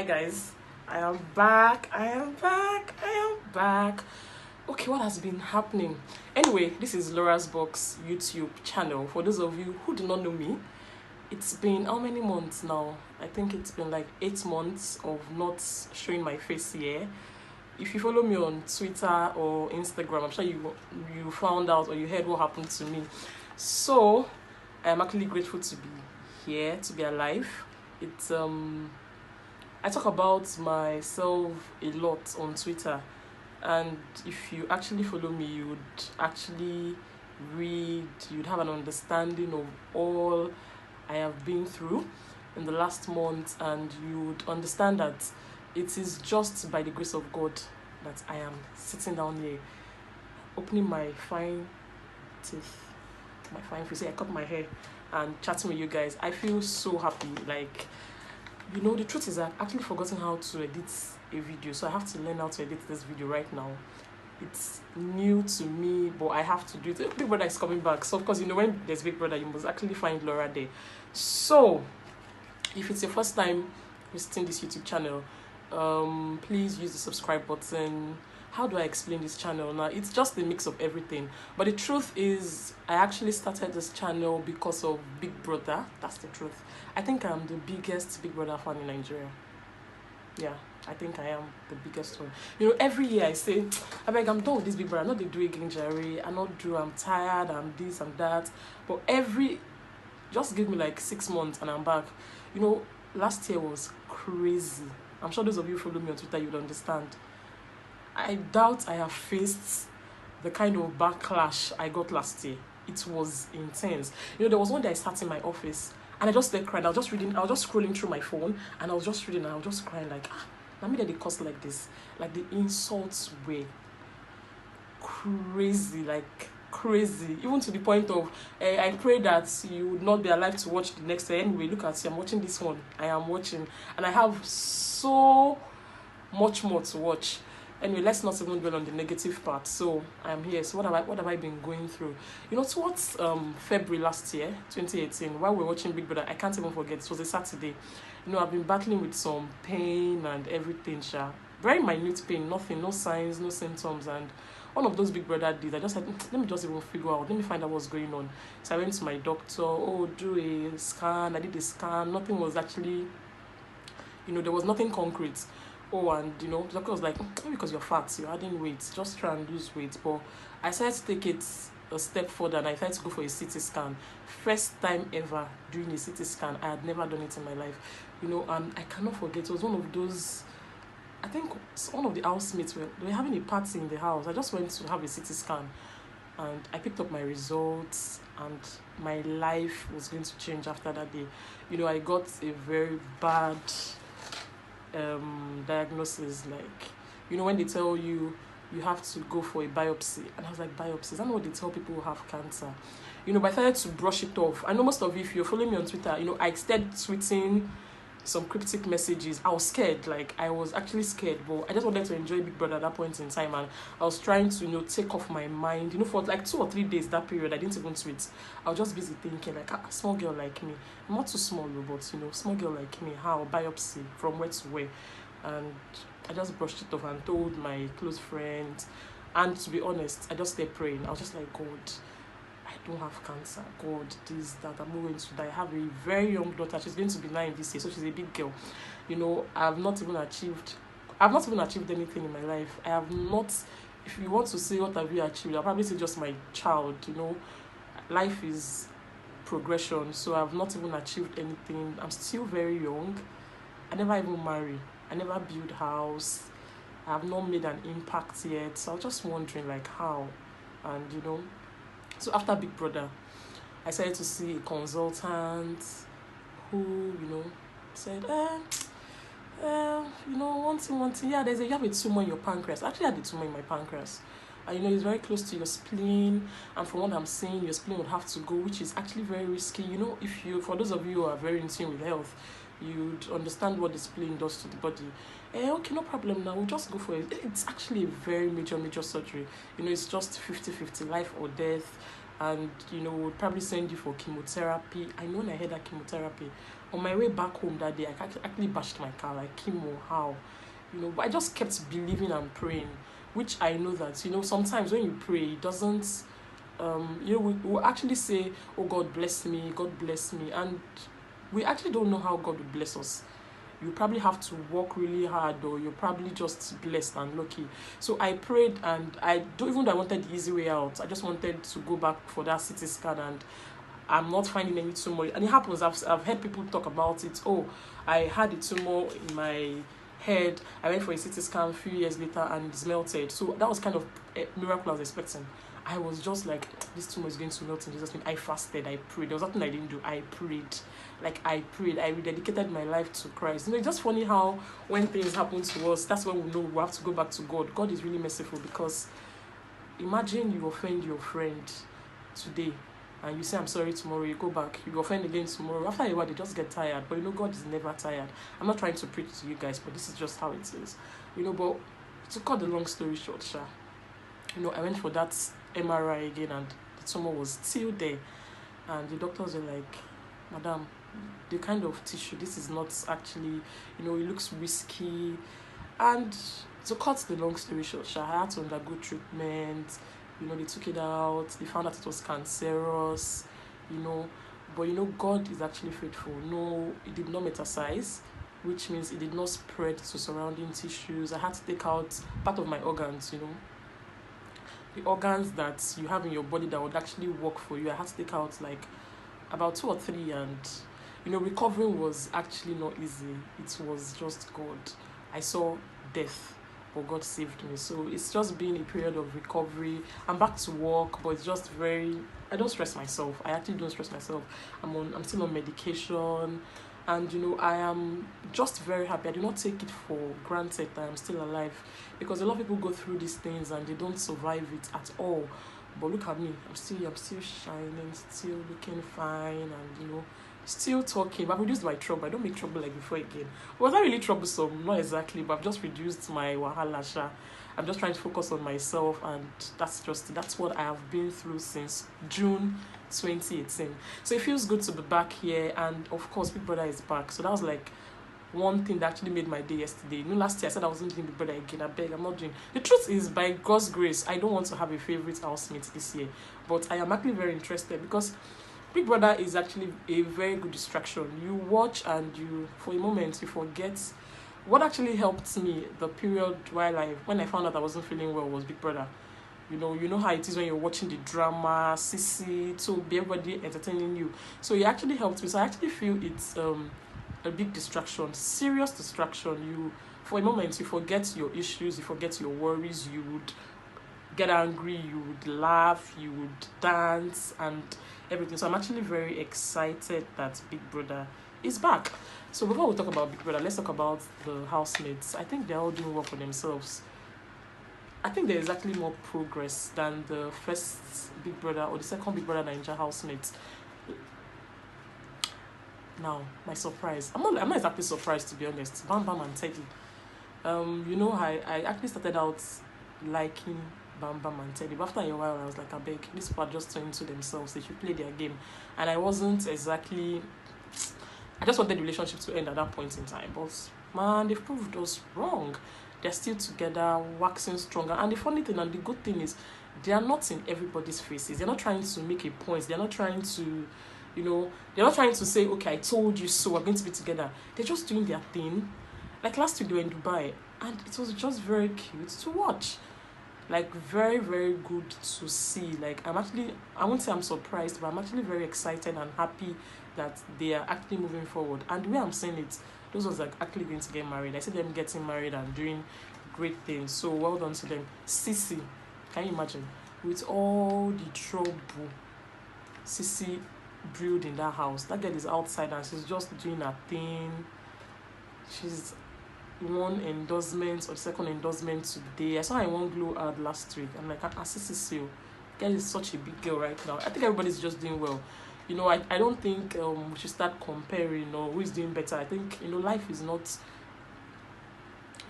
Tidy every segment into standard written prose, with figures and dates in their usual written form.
guys, I am back. Okay, what has been happening? Anyway, this is Laurasboxx YouTube channel. For those of you who do not know me, it's been how many months now? I think it's been like 8 months of not showing my face here. If you follow me on Twitter or Instagram, I'm sure you found out or you heard what happened to me. So I am actually grateful to be here, to be alive. It's I talk about myself a lot on Twitter, and if you actually follow me, you would actually read, you'd have an understanding of all I have been through in the last month, and you would understand that it is just by the grace of God that I am sitting down here, opening my fine teeth, my fine face. I cut my hair and chatting with you guys. I feel so happy. Like, you know, the truth is I've actually forgotten how to edit a video, so I have to learn how to edit this video right now. It's new to me, but I have to do it. Big Brother is coming back, so of course, you know, when there's Big Brother, you must actually find Laura there. So if it's your first time visiting this YouTube channel, please use the subscribe button. How do I explain this channel now? It's just a mix of everything, but the truth is I actually started this channel because of Big Brother. That's the truth. I think I'm the biggest Big Brother fan in Nigeria. Yeah, I think I am the biggest one. You know, every year I say, I'm done with this Big Brother. I'm not the do again, Jerry. I'm tired, I'm this, I'm that. But just give me like 6 months and I'm back. You know, last year was crazy. I'm sure those of you who follow me on Twitter, you'll understand. I doubt I have faced the kind of backlash I got last year. It was intense. You know, there was one day I sat in my office and I just started crying. I was just scrolling through my phone and I was just reading and I was just crying like, let me get the cost like this. Like, the insults were crazy, like crazy. Even to the point of, I pray that you would not be alive to watch the next day. Anyway, look at you, I'm watching this one. I am watching and I have so much more to watch. Anyway, let's not even dwell on the negative part. So I'm here. So what have I been going through? You know, towards February last year, 2018, while we were watching Big Brother, I can't even forget, it was a Saturday. You know, I've been battling with some pain and everything, very minute pain, nothing, no signs, no symptoms. And one of those Big Brother days, I just said, let me just even figure out, let me find out what's going on. So I went to my doctor, do a scan. I did a scan. Nothing was actually, you know, there was nothing concrete. And you know, the doctor was like, because you're fat, you're adding weight, just try and lose weight. But I decided to take it a step further and I decided to go for a CT scan. First time ever doing a CT scan. I had never done it in my life, you know. And I cannot forget, it was one of those, I think one of the housemates they were having a party in the house. I just went to have a CT scan and I picked up my results and my life was going to change after that day. You know, I got a very bad diagnosis, like, you know, when they tell you have to go for a biopsy, and I was like, biopsies? I know what they tell people who have cancer. You know, but I started to brush it off. I know most of you, if you're following me on Twitter, you know, I started tweeting some cryptic messages. I was scared, like, I was actually scared, but I just wanted to enjoy Big Brother at that point in time, and I was trying to, you know, take off my mind. You know, for like 2 or 3 days that period, I didn't even tweet. I was just busy thinking, like, small girl like me. I'm not too small, but, you know, small girl like me, how? Biopsy, from where to where? And I just brushed it off and told my close friends. And to be honest, I just started praying. I was just like, God, I don't have cancer. God, this, that, I'm not going to die. I have a very young daughter. She's going to be 9 this year, so she's a big girl. You know, I've not even achieved anything in my life. I have not, if you want to say what have you achieved, I'll probably say just my child. You know, life is progression, so I've not even achieved anything. I'm still very young. I never even married. I never built house. I have not made an impact yet. So I was just wondering, like, how? And, you know, so after Big Brother, I started to see a consultant who, you know, said, you know, one thing, yeah, you have a tumor in your pancreas. I actually had a tumor in my pancreas. And, you know, it's very close to your spleen. And from what I'm saying, your spleen would have to go, which is actually very risky. You know, for those of you who are very in tune with health, you'd understand what the spleen does to the body. Okay, no problem now, we'll just go for it. It's actually a very major surgery. You know, it's just 50-50, life or death. and would probably send you for chemotherapy. I know when I had that chemotherapy, on my way back home that day, I actually bashed my car, like, chemo, how? But I just kept believing and praying, which I know that, sometimes when you pray, it doesn't, we actually say, oh, God bless me, and we actually don't know how God will bless us. You probably have to work really hard, or you're probably just blessed and lucky. So I prayed, and even though I wanted the easy way out, I just wanted to go back for that CT scan, and I'm not finding any tumor. And it happens, I've heard people talk about it. Oh, I had a tumor in my head. I went for a CT scan a few years later, and it's melted. So that was kind of a miracle I was expecting. I was just like, this tumor is going to melt in Jesus' name. I fasted, I prayed. There was nothing I didn't do. I prayed. I rededicated my life to Christ. It's just funny how when things happen to us, that's when we know we have to go back to God. God is really merciful, because imagine you offend your friend today and you say, I'm sorry, tomorrow. You go back, you offend again tomorrow. After a while, they just get tired. But God is never tired. I'm not trying to preach to you guys, but this is just how it is. But to cut the long story short, I went for that MRI again, and the tumor was still there. And the doctors were like, Madam, the kind of tissue, this is not actually, it looks risky. And to cut the long story short, I had to undergo treatment. They took it out. They found out it was cancerous. But God is actually faithful. No, it did not metastasize, which means it did not spread to surrounding tissues. I had to take out part of my organs. The organs that you have in your body that would actually work for you. I had to take out like about 2 or 3, and recovering was actually not easy. It was just God. I saw death, but God saved me. So it's just been a period of recovery. I'm back to work, but it's just I don't stress myself. I actually don't stress myself. I'm still on medication, and I am just very happy. I do not take it for granted that I'm still alive, because a lot of people go through these things and they don't survive it at all. But look at me, I'm still shining, still looking fine, and still talking. But I've reduced my trouble. I don't make trouble like before again. Was that really troublesome? Not exactly, but I've just reduced my wahala. I'm just trying to focus on myself, and that's what I have been through since June 2018. So it feels good to be back here, and of course Big Brother is back. So that was like one thing that actually made my day yesterday. Last year I said I wasn't doing Big Brother again. I beg, I'm not doing. The truth is, by God's grace, I don't want to have a favorite housemate this year, but I am actually very interested, because Big Brother is actually a very good distraction. You watch, and for a moment you forget. What actually helped me the period when I found out I wasn't feeling well was Big Brother. You know how it is when you're watching the drama, Sissy, to be everybody entertaining you. So it actually helped me. So I actually feel it's a big distraction, serious distraction. For a moment, you forget your issues, you forget your worries, you would get angry, you would laugh, you would dance, and everything. So I'm actually very excited that Big Brother is back. So before we talk about Big Brother, let's talk about the housemates. I think they're all doing well for themselves. I think there is actually more progress than the first Big Brother or the second Big Brother Ninja housemates. Now, my surprise. I'm not exactly surprised, to be honest. Bam Bam and Teddy. I actually started out liking Bam Bam and Teddy. But after a while, I was like, I beg, these people are just turning to themselves. They should play their game. And I wasn't exactly. I just wanted the relationship to end at that point in time. But man, they've proved us wrong. They're still together, waxing stronger. And the funny thing and the good thing is, they are not in everybody's faces. They're not trying to make a point. They're not trying to, they're not trying to say, okay, I told you so, we're going to be together. They're just doing their thing. Like last week, they were in Dubai, and it was just very cute to watch. Like, very, very good to see. Like, I won't say I'm surprised, but I'm actually very excited and happy that they are actually moving forward. And the way I'm saying it, those ones are actually going to get married. I see them getting married and doing great things. So well done to them. Sissy, can you imagine? With all the trouble Sissy brewed in that house. That girl is outside and she's just doing her thing. She's one endorsement or second endorsement today. I saw her in one glow ad last week. I'm like, Sissy, girl is such a big girl right now. I think everybody's just doing well. I don't think we should start comparing or who is doing better. I think, life is not,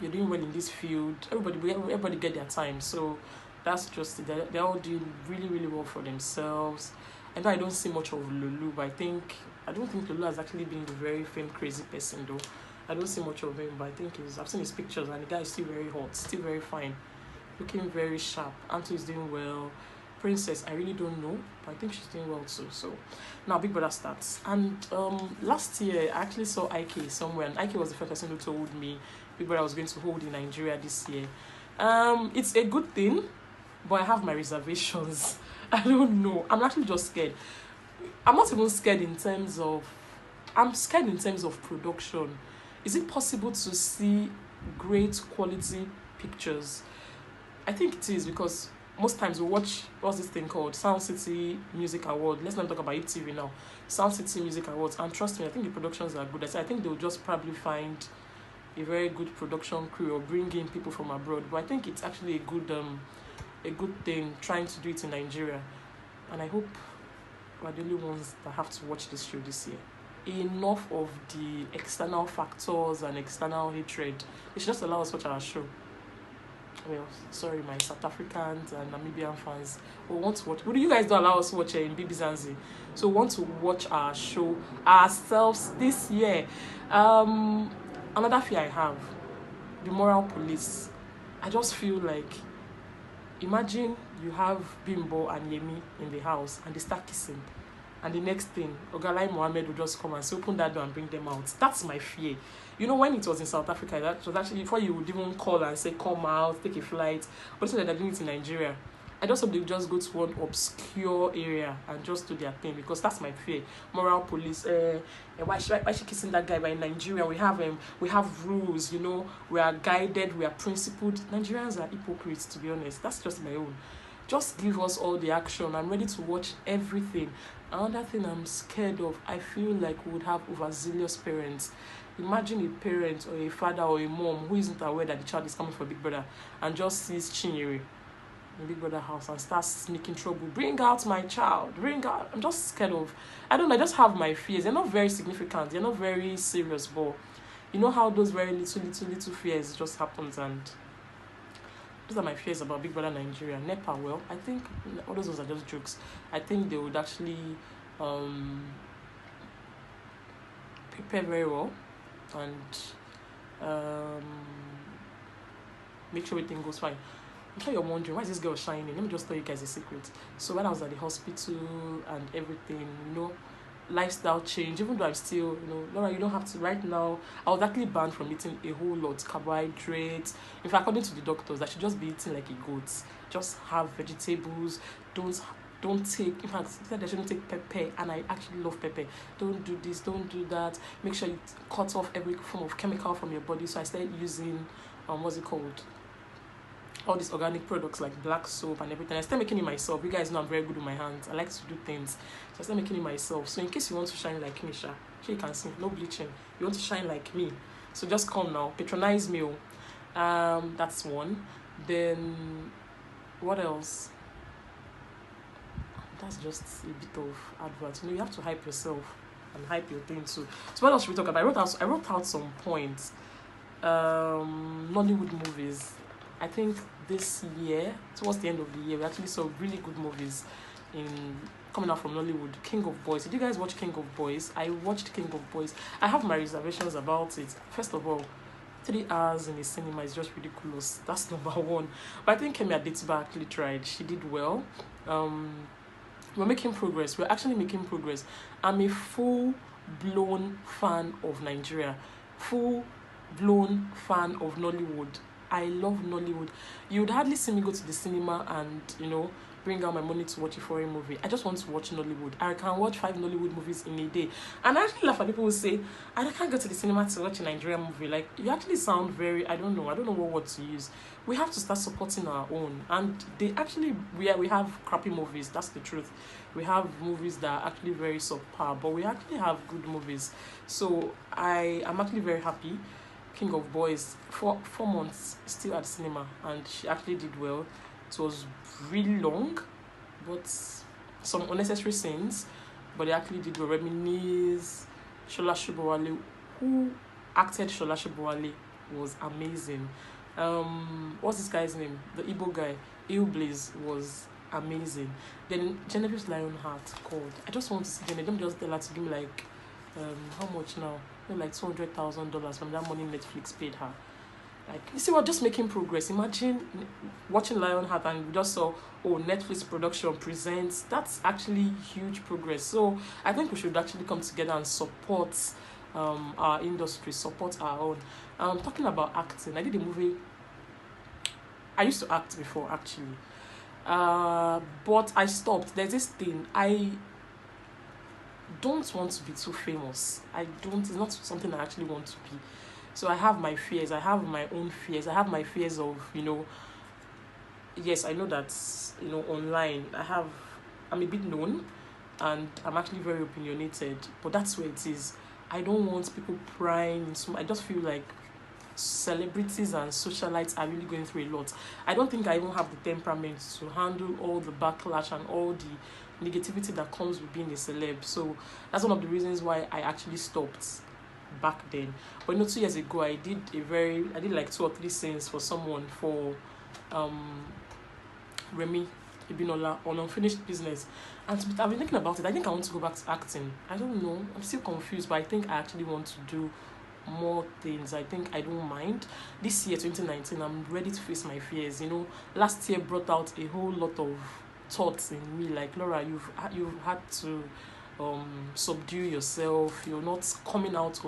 you're doing well in this field. Everybody get their time. So That's just it. They're all doing really, really well for themselves. I know I don't see much of Lulu, but I don't think Lulu has actually been a very fame crazy person though. I don't see much of him, but I think I've seen his pictures and the guy is still very hot, still very fine, looking very sharp. Anto is doing well. Princess, I really don't know, but I think she's doing well too. So now Big Brother starts. And last year I actually saw Ike somewhere, and Ike was the first person who told me Big Brother was going to hold in Nigeria this year. It's a good thing, but I have my reservations. I don't know. I'm actually just scared. I'm not even scared in terms of I'm scared in terms of production. Is it possible to see great quality pictures? I think it is, because most times we watch, what's this thing called? Sound City Music Award. Let's not talk about TV now. Sound City Music Awards. And trust me, I think the productions are good. I think they'll just probably find a very good production crew or bring in people from abroad. But I think it's actually a good thing trying to do it in Nigeria. And I hope we're the only ones that have to watch this show this year. Enough of the external factors and external hatred. They should just allow us to watch our show. Well, sorry, my South Africans and Namibian fans. We want to watch. What do you guys don't allow us to watch in Bibi Zanzi? So we want to watch our show ourselves this year. Another fear I have, the moral police. I just feel like, imagine you have Bimbo and Yemi in the house and they start kissing, and the next thing, Ogalai Mohammed will just come and say, open that door and bring them out. That's my fear. You know, when it was in South Africa, that was actually before you would even call and say, come out, take a flight. But so that they're doing it in Nigeria. I just hope they just go to one obscure area and just do their thing, because that's my fear. Moral police. Why she kissing that guy? But in Nigeria, we have rules. You know, we are guided, we are principled. Nigerians are hypocrites, to be honest. That's just my own. Just give us all the action. I'm ready to watch everything. Another thing I'm scared of, I feel like we would have overzealous parents. Imagine a parent or a father or a mom who isn't aware that the child is coming for Big Brother and just sees Chinyere in Big Brother house and starts making trouble. Bring out my child. Bring out. I'm just scared of. I don't know. I just have my fears. They're not very significant. They're not very serious. But you know how those very little fears just happens, and those are my fears about Big Brother Nigeria. NEPA, well, I think all those are just jokes. I think they would actually prepare very well and make sure everything goes fine. I'm sure you're wondering, why is this girl shining? Let me just tell you guys a secret. So when I was at the hospital and everything, you know, lifestyle change, even though I'm still, you know, Laura, you don't have to. Right now, I was actually banned from eating a whole lot of carbohydrates. In fact, according to the doctors, I should just be eating like a goat. Just have vegetables. Don't take, in fact, they said I shouldn't take pepper, and I actually love pepper. Don't do this, don't do that. Make sure you cut off every form of chemical from your body. So I started using, what's it called? All these organic products like black soap and everything. I started making it myself. You guys know I'm very good with my hands. I like to do things. So I started making it myself. So in case you want to shine like me, sure you can see, no bleaching. You want to shine like me. So just come now. Patronize me. That's one. Then, what else? That's just a bit of advert. You know, you have to hype yourself and hype your thing too. So what else should we talk about? I wrote out some points. Nollywood movies. I think this year, towards the end of the year, we actually saw really good movies coming out from Nollywood. King of Boys. Did you guys watch King of Boys? I watched King of Boys. I have my reservations about it. First of all, 3 hours in the cinema is just ridiculous. That's number one. But I think Kemi Adetiba actually tried. She did well. We're making progress. We're actually making progress. I'm a full-blown fan of Nigeria. Full-blown fan of Nollywood. I love Nollywood. You would hardly see me go to the cinema and, you know, bring out my money to watch a foreign movie. I just want to watch Nollywood. I can watch 5 Nollywood movies in a day. And I actually laugh at people who say, I can't go to the cinema to watch a Nigerian movie. Like, you actually sound very, I don't know what word to use. We have to start supporting our own. And they actually, we have crappy movies. That's the truth. We have movies that are actually very subpar, but we actually have good movies. So I'm actually very happy. King of Boys, 4 months still at cinema, and she actually did well. It was really long, but some unnecessary scenes, but they actually did well. Reminisce, Shola Shubowale, who acted Shola Shubowale, was amazing. What's this guy's name? The Igbo guy. Blaze was amazing. Then Genevieve's Lionheart called. I just want to see Genevieve. Let me just tell her to give me like how much now? Like $200,000 from that money Netflix paid her. Like, you see, we're just making progress. Imagine watching Lionheart and we just saw, oh, Netflix production presents. That's actually huge progress. So I think we should actually come together and support our industry, support our own. Talking about acting, I did a movie. I used to act before, actually. But I stopped. There's this thing. I don't want to be too famous. It's not something I actually want to be. So I have my fears. I have my own fears. I have my fears of, yes, I know that, online, I'm a bit known and I'm actually very opinionated, but that's where it is. I don't want people prying into, I just feel like celebrities and socialites are really going through a lot. I don't think I even have the temperament to handle all the backlash and all the negativity that comes with being a celeb. So that's one of the reasons why I actually stopped back then. But 2 years ago I did like 2 or 3 scenes for someone, for Remy Ibinola, on Unfinished Business, and I've been thinking about it. I think I want to go back to acting. I don't know, I'm still confused, but I think I actually want to do more things. I think I don't mind. This year 2019 I'm ready to face my fears. Last year brought out a whole lot of thoughts in me, like, Laura, you've had to subdue yourself. You're not coming out,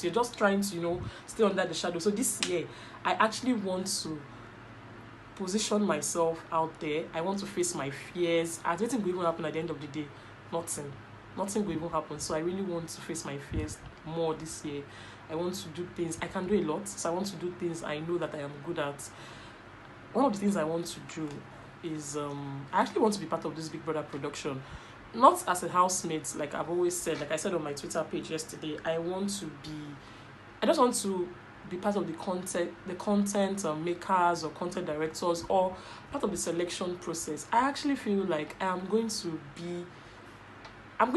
you're just trying to stay under the shadow. So this year I actually want to position myself out there. I want to face my fears. I don't think will even happen at the end of the day. Nothing will even happen. So I really want to face my fears more this year. I want to do things. I can do a lot, so I want to do things I know that I am good at. One of the things I want to do is I actually want to be part of this Big Brother production. Not as a housemate, like I've always said, like I said on my Twitter page yesterday. I just want to be part of the content makers or content directors, or part of the selection process. I actually feel like I'm going to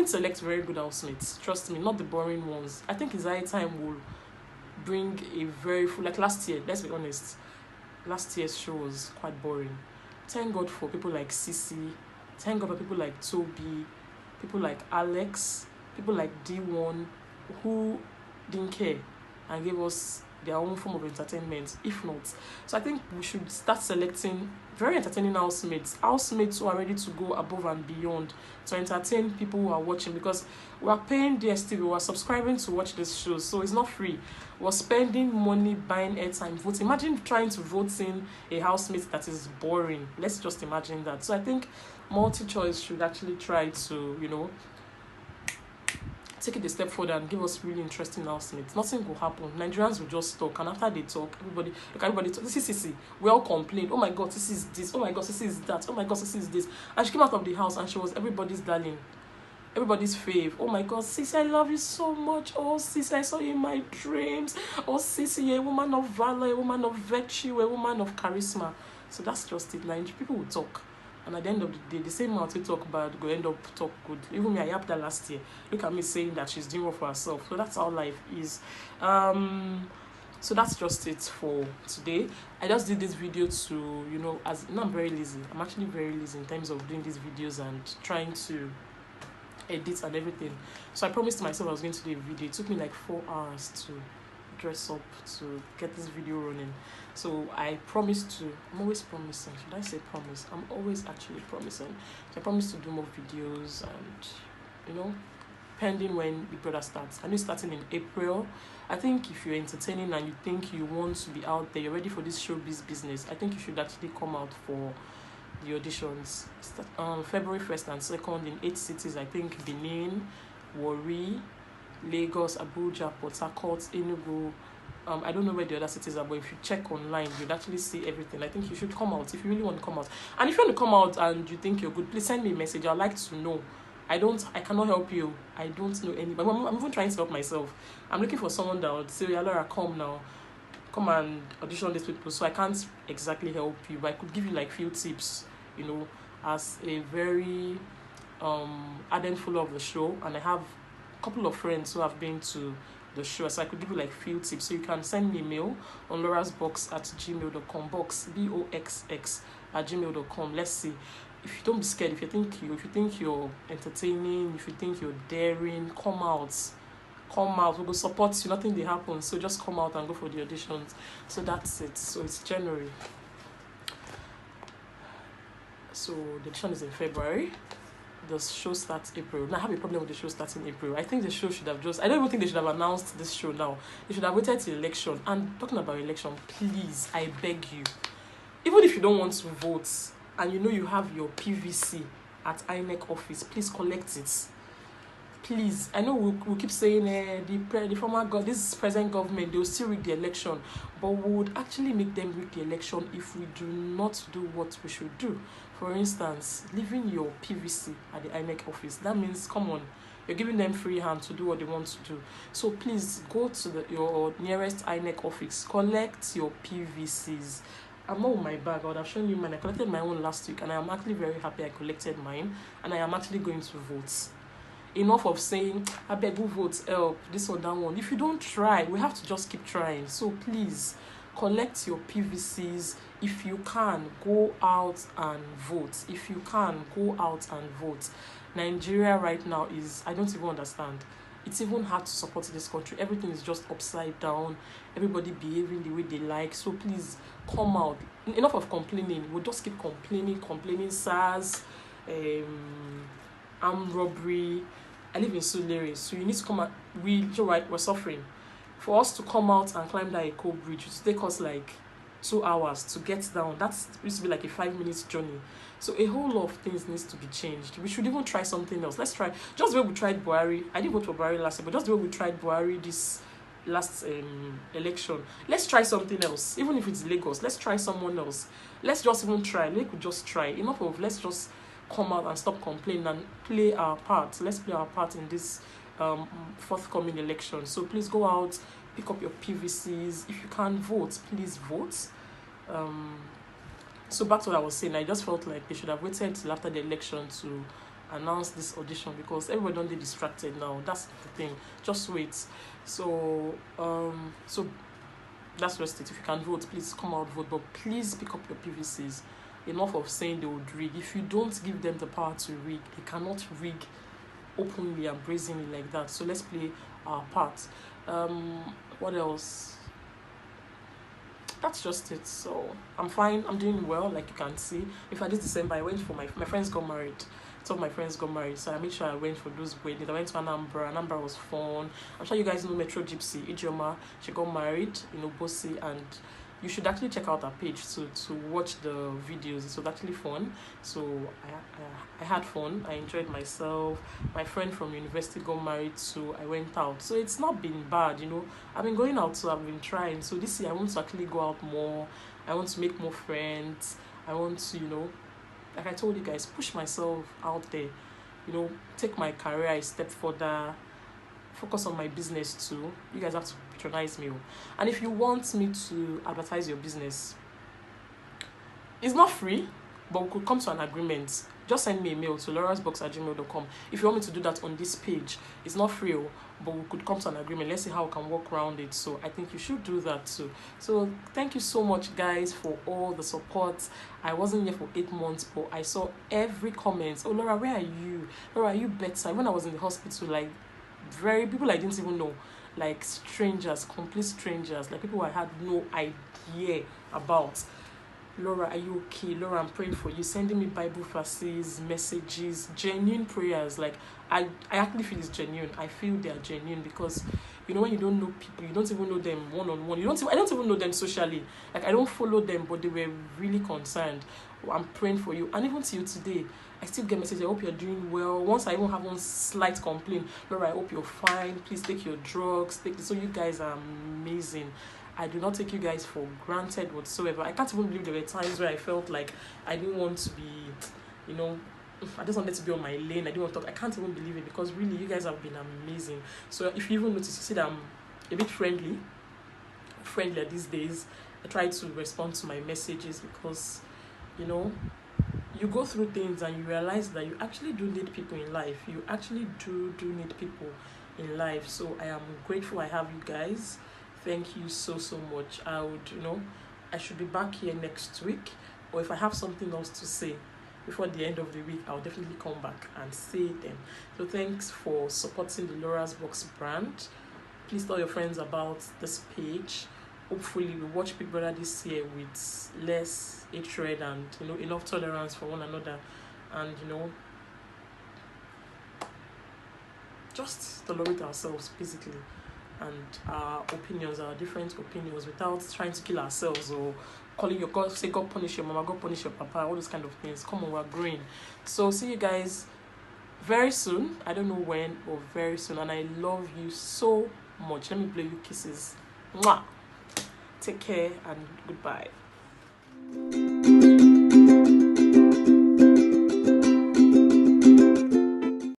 select very good housemates. Trust me, not the boring ones. I think it's high time we'll bring a very full, like last year, let's be honest. Last year's show was quite boring. Thank God for people like Sissy. Thank God for people like Toby, people like Alex, people like D1, who didn't care and gave us their own form of entertainment, if not. So I think we should start selecting very entertaining housemates who are ready to go above and beyond to entertain people who are watching, because we are paying DSTV, we are subscribing to watch this show, so it's not free. We're spending money buying airtime, voting. Imagine trying to vote in a housemate that is boring. Let's just imagine that. So I think MultiChoice should actually try to, take it a step further and give us really interesting housemates. Nothing will happen. Nigerians will just talk, and after they talk, everybody talk. This is Sissy. We all complain. Oh my God, this is this. Oh my God, this is that. Oh my God, this is this. And she came out of the house and she was everybody's darling, everybody's fave. Oh my God, Sissy, I love you so much. Oh Sissy, I saw you in my dreams. Oh Sissy, you're a woman of valor, a woman of virtue, a woman of charisma. So that's just it. Like, people will talk. And at the end of the day, the same mouth we talk bad go end up talk good. Even me, I yapped that last year. Look at me saying that she's doing well for herself. So that's how life is. So that's just it for today. I just did this video to, I'm very lazy. I'm actually very lazy in terms of doing these videos and trying to edit and everything. So I promised myself I was going to do a video. It took me like 4 hours to dress up to get this video running. So I promised to, I'm always promising, should I say promise? I'm always actually promising. So I promised to do more videos and, pending when Big Brother starts. I know it's starting in April. I think if you're entertaining and you think you want to be out there, you're ready for this showbiz business, I think you should actually come out for the auditions. February 1st and 2nd in 8 cities, I think Benin, Warri, Lagos, Abuja, Port Harcourt, Enugu. I don't know where the other cities are, but if you check online, you'd actually see everything. I think you should come out if you really want to come out. And if you want to come out and you think you're good, please send me a message. I'd like to know. I cannot help you. I don't know anybody. I'm even trying to help myself. I'm looking for someone that would say, yeah, Laura, come now. Come and audition these people. So I can't exactly help you, but I could give you like few tips, as a very ardent follower of the show, and I have a couple of friends who have been to the show, so I could give you like few tips. So you can send me a mail on laurasboxx@gmail.com, box BOXX laurasboxx@gmail.com. Let's see. If you don't be scared, if you think you're entertaining, if you think you're daring, come out. Come out. We will support you. Nothing will happen. So just come out and go for the auditions. So that's it. So it's January. So the audition is in February. The show starts April. Now I have a problem with the show starting April. I think the show should have I don't even think they should have announced this show now. They should have waited till election. And talking about election, please, I beg you, even if you don't want to vote and you know you have your PVC at INEC office, please collect it. Please, I know we'll keep saying this present government, they'll still rig the election, but we would actually make them rig the election if we do not do what we should do. For instance, leaving your PVC at the INEC office, that means, come on, you're giving them free hand to do what they want to do. So please go to your nearest INEC office, collect your PVCs. I'm not with my bag. I would have shown you mine. I collected my own last week, and I am actually very happy I collected mine, and I am actually going to vote. Enough of saying, I beg who votes help, this or that one. If you don't try, we have to just keep trying. So please, collect your PVCs. If you can, go out and vote. If you can, go out and vote. Nigeria right now is, I don't even understand. It's even hard to support this country. Everything is just upside down. Everybody behaving the way they like. So please, come out. Enough of complaining. We'll just keep complaining SARS, armed robbery. I live in Sulere, so you need to come out. You're right, we're suffering. For us to come out and climb that Eco Bridge, it will take us like 2 hours to get down. That used to be like a 5-minute journey. So a whole lot of things needs to be changed. We should even try something else. Let's try, just the way we tried Buhari. I didn't vote for Buhari last year, but just the way we tried Buhari this last election. Let's try something else. Even if it's Lagos, let's try someone else. Let's just even try. We could just try. Enough of let's just come out and stop complaining and play our part. Let's play our part in this forthcoming election. So please go out, pick up your PVCs. If you can't vote, please vote. So back to what I was saying, I just felt like they should have waited till after the election to announce this audition, because everybody don't get distracted now. That's the thing. Just wait. So so that's just it. If you can vote, please come out, vote, but please pick up your PVCs. Enough of saying they would rig. If you don't give them the power to rig, they cannot rig openly and brazenly like that. So let's play our part. What else? That's just it. So I'm fine. I'm doing well, like you can see. In fact, this December I went for my friends got married. Some of my friends got married, so I made sure I went for those weddings. I went to Anambra. Anambra was fun. I'm sure you guys know Metro Gypsy Ijeoma. She got married in Obosi, and you should actually check out her page to watch the videos. It was actually fun. So I had fun. I enjoyed myself. My friend from university got married, so I went out. So it's not been bad, you know. I've been going out, so I've been trying. So this year I want to actually go out more. I want to make more friends. I want to, you know, like I told you guys, push myself out there. You know, take my career a step further. Focus on my business too. You guys have to patronize me. And if you want me to advertise your business, it's not free, but we could come to an agreement. Just send me a mail to laurasboxx@gmail.com. If you want me to do that on this page, it's not free, but we could come to an agreement. Let's see how we can work around it. So I think you should do that too. So thank you so much, guys, for all the support. I wasn't here for 8 months, but I saw every comment. Oh, Laura, where are you? Laura, are you better? When I was in the hospital, like, people I didn't even know, like strangers, complete strangers, like people I had no idea about. Laura, are you okay? Laura, I'm praying for you. Sending me Bible verses, messages, genuine prayers. Like I actually feel it's genuine. I feel they are genuine, because you know, when you don't know people, you don't even know them one-on-one. I don't even know them socially. Like I don't follow them, but they were really concerned. I'm praying for you. And even till today, I still get messages. I hope you're doing well. Once I even have one slight complaint, Laura, I hope you're fine. Please take your drugs. So you guys are amazing. I do not take you guys for granted whatsoever. I can't even believe there were times where I felt like I didn't want to be, you know, I just wanted to be on my lane. I didn't want to talk. I can't even believe it, because really, you guys have been amazing. So if you even notice, you see that I'm a bit friendlier these days. I try to respond to my messages, because, you know, you go through things and you realize that you actually do need people in life. You actually do need people in life. So I am grateful I have you guys. Thank you so much. I would, you know, I should be back here next week. or if I have something else to say before the end of the week, I'll definitely come back and say them. So thanks for supporting the Laurasboxx brand. Please tell your friends about this page. Hopefully we watch Big Brother this year with less hatred and enough tolerance for one another, and just tolerate ourselves basically, and our opinions, our different opinions, without trying to kill ourselves or calling your God, say God punish your mama, God punish your papa, all those kind of things. Come on, we're growing. So see you guys very soon. I don't know when, but very soon. And I love you so much. Let me blow you kisses. Mwah! Take care and goodbye.